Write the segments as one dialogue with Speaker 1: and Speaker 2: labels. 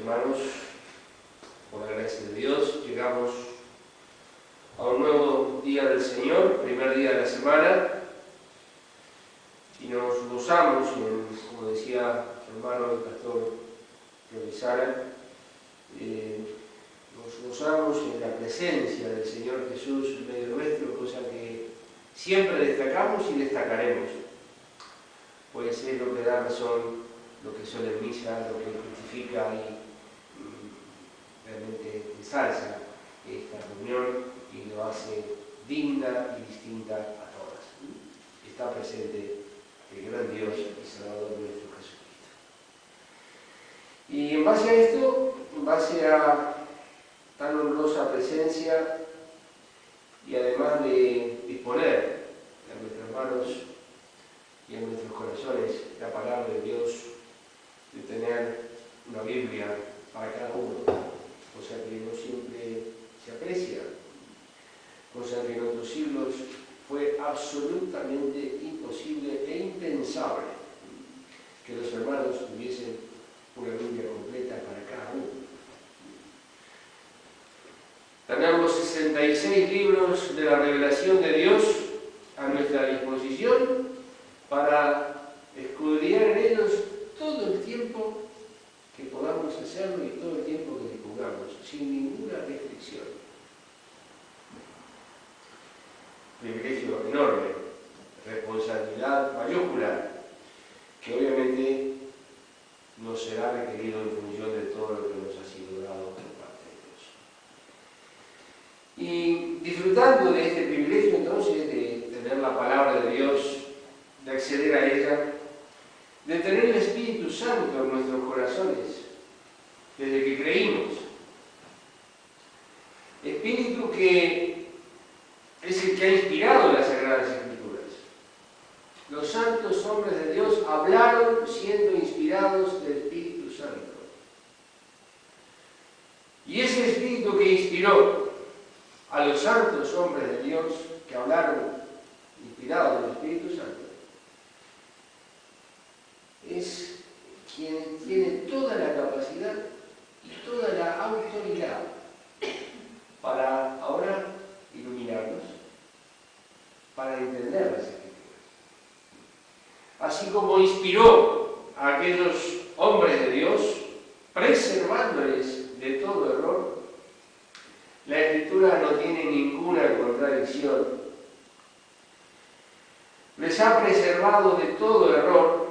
Speaker 1: hermanos, por la gracia de Dios, llegamos a un nuevo día del Señor, primer día de la semana, y nos gozamos, como decía el hermano el pastor Provizara, nos gozamos en la presencia del Señor Jesús en medio nuestro, cosa que siempre destacamos y destacaremos, pues es lo que da razón, lo que son en misa, lo que justifica y realmente ensalza esta reunión y lo hace digna y distinta a todas. Está presente el gran Dios y Salvador nuestro Jesucristo. Y en base a esto, en base a tan honrosa presencia y además de disponer a nuestras manos y en nuestros corazones la palabra de Dios, de tener una Biblia para cada uno, cosa que no siempre se aprecia, cosa que en otros siglos fue absolutamente imposible e impensable que los hermanos tuviesen una Biblia completa para cada uno. Tenemos 66 libros de la revelación de Dios a nuestra disposición para escudriñar en ellos todo el tiempo que podamos hacerlo y todo el tiempo que dispongamos, sin ninguna restricción. Privilegio enorme, responsabilidad mayúscula, que obviamente nos será requerido en función de todo lo que nos ha sido dado por parte de Dios. Y disfrutando de este privilegio entonces de tener la palabra de Dios, de acceder a ella, de tener el Espíritu Santo en nuestros corazones, desde que creímos. Espíritu que es el que ha inspirado las Sagradas Escrituras. Los santos hombres de Dios hablaron siendo inspirados del Espíritu Santo. Y ese Espíritu que inspiró a los santos hombres de Dios, que hablaron inspirados del Espíritu Santo, es quien tiene toda la capacidad y toda la autoridad para ahora iluminarnos, para entender las Escrituras. Así como inspiró a aquellos hombres de Dios, preservándoles de todo error, la Escritura no tiene ninguna contradicción. Les ha preservado de todo error.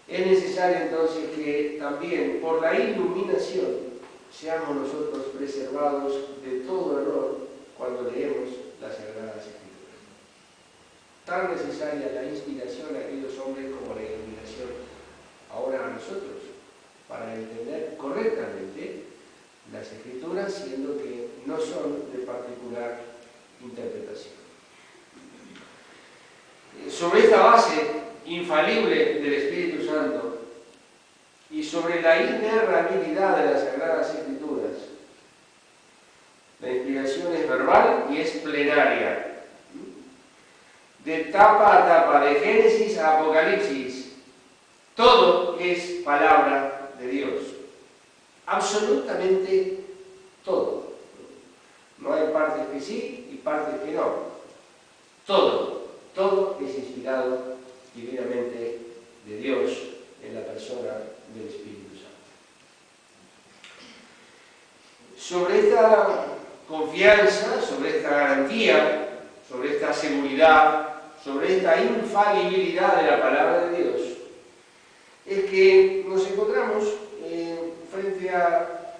Speaker 1: Es necesario entonces que también por la iluminación seamos nosotros preservados de todo error cuando leemos las Sagradas Escrituras. Tan necesaria la inspiración a aquellos hombres como la iluminación ahora a nosotros, para entender correctamente las Escrituras, siendo que no son de particular interpretación. Sobre esta base infalible del Espíritu Santo y sobre la inerrabilidad de las Sagradas Escrituras, la inspiración es verbal y es plenaria. De tapa a tapa, de Génesis a Apocalipsis, todo es palabra de Dios. Absolutamente todo. No hay partes que sí y partes que no. Todo es inspirado divinamente de Dios en la persona del Espíritu Santo. Sobre esta confianza, sobre esta garantía, sobre esta seguridad, sobre esta infalibilidad de la palabra de Dios, es que nos encontramos frente a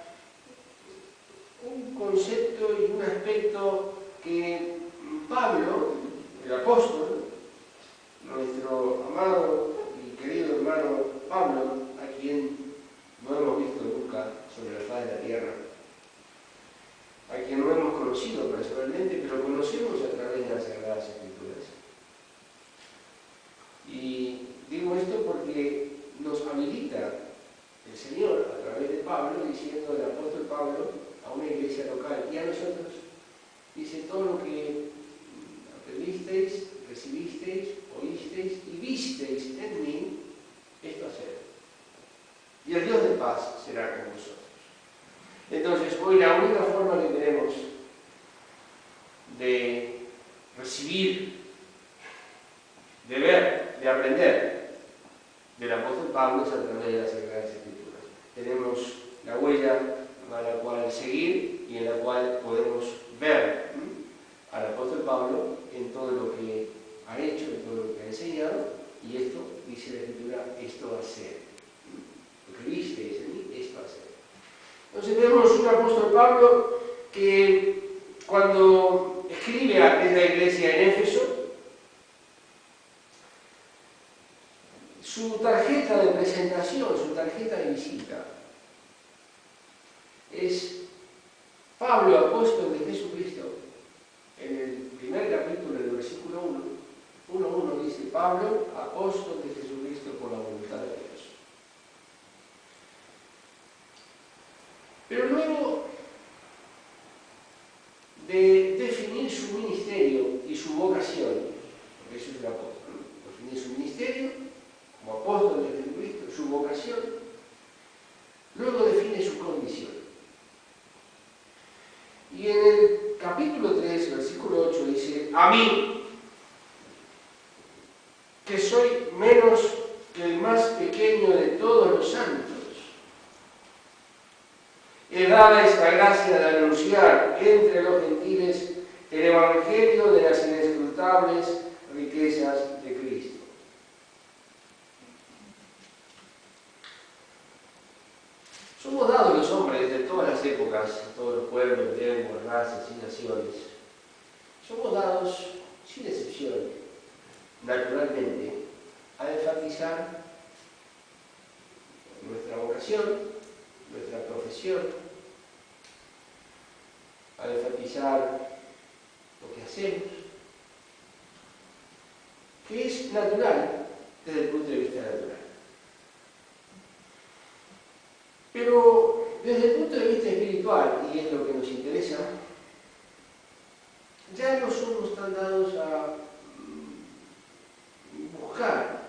Speaker 1: un concepto y un aspecto que Pablo, el apóstol, nuestro amado y querido hermano Pablo, a quien no hemos visto nunca sobre la faz de la tierra, a quien no hemos conocido personalmente, pero conocemos a través de las Sagradas Escrituras. Y digo esto porque nos habilita el Señor a través de Pablo, diciendo el apóstol Pablo a una iglesia local y a nosotros, dice: todo lo que aprendisteis, paz será con vosotros. Entonces, hoy la única forma que tenemos de recibir, de ver, de aprender del apóstol Pablo es a través de las Sagradas Escrituras. Tenemos la huella a la cual seguir y en la cual podemos ver al apóstol Pablo en todo lo que ha hecho, en todo lo que ha enseñado, y esto, dice la Escritura, esto va a ser. Lo que visteis en mí, esto va a ser. Entonces vemos un apóstol Pablo que cuando escribe a la iglesia en Éfeso, su tarjeta de presentación, su tarjeta de visita, es Pablo, apóstol de Jesucristo. En el primer capítulo del versículo 1 dice: Pablo, apóstol de Jesucristo por la voluntad de Dios. Pero luego de definir su ministerio y su vocación, porque eso es el apóstol, ¿no? Definir su ministerio como apóstol de Jesucristo, su vocación, luego define su condición. Y en el capítulo 3, versículo 8 dice: a mí, que soy menos que el más pequeño de todos los santos, he dado esta gracia de anunciar entre los gentiles el evangelio de las inescrutables riquezas de Cristo. Somos dados los hombres de todas las épocas, todos los pueblos, lenguas, razas y naciones. Somos dados, sin excepción, naturalmente, a enfatizar nuestra vocación, nuestra profesión, a enfatizar lo que hacemos, que es natural desde el punto de vista natural. Pero desde el punto de vista espiritual, y es lo que nos interesa, ya no somos tan dados a buscar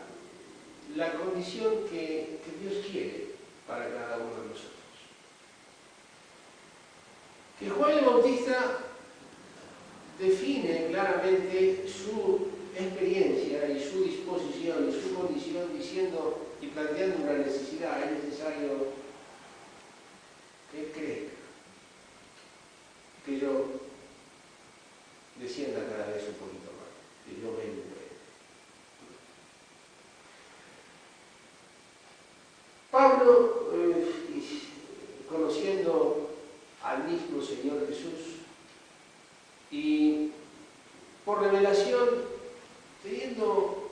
Speaker 1: la condición que Dios quiere para cada uno de nosotros. Que Juan el Bautista define claramente su experiencia y su disposición y su condición diciendo y planteando una necesidad: es necesario que crezca, que yo descienda cada vez un poquito más, que yo mengue. Pablo, conociendo al mismo Señor Jesús y por revelación teniendo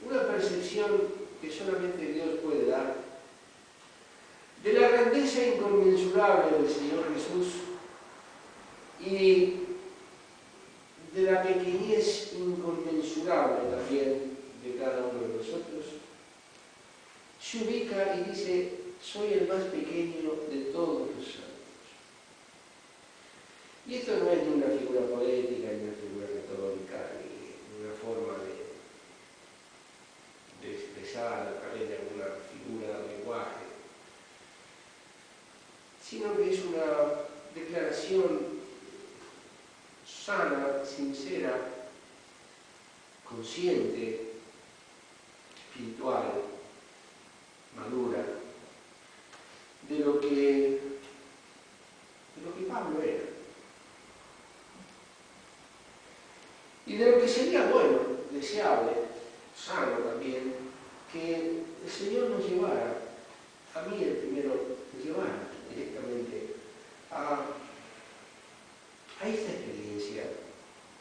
Speaker 1: una percepción que solamente Dios puede dar de la grandeza inconmensurable del Señor Jesús y de la pequeñez inconmensurable también de cada uno de nosotros, se ubica y dice: soy el más pequeño de todos los santos. Y esto no es ni una figura poética, ni una figura retórica, ni una forma de expresar a través de alguna figura o lenguaje, sino que es una declaración sana, sincera, consciente, espiritual, madura, de lo que Pablo era. Y de lo que sería bueno, deseable, sano también, que el Señor nos llevara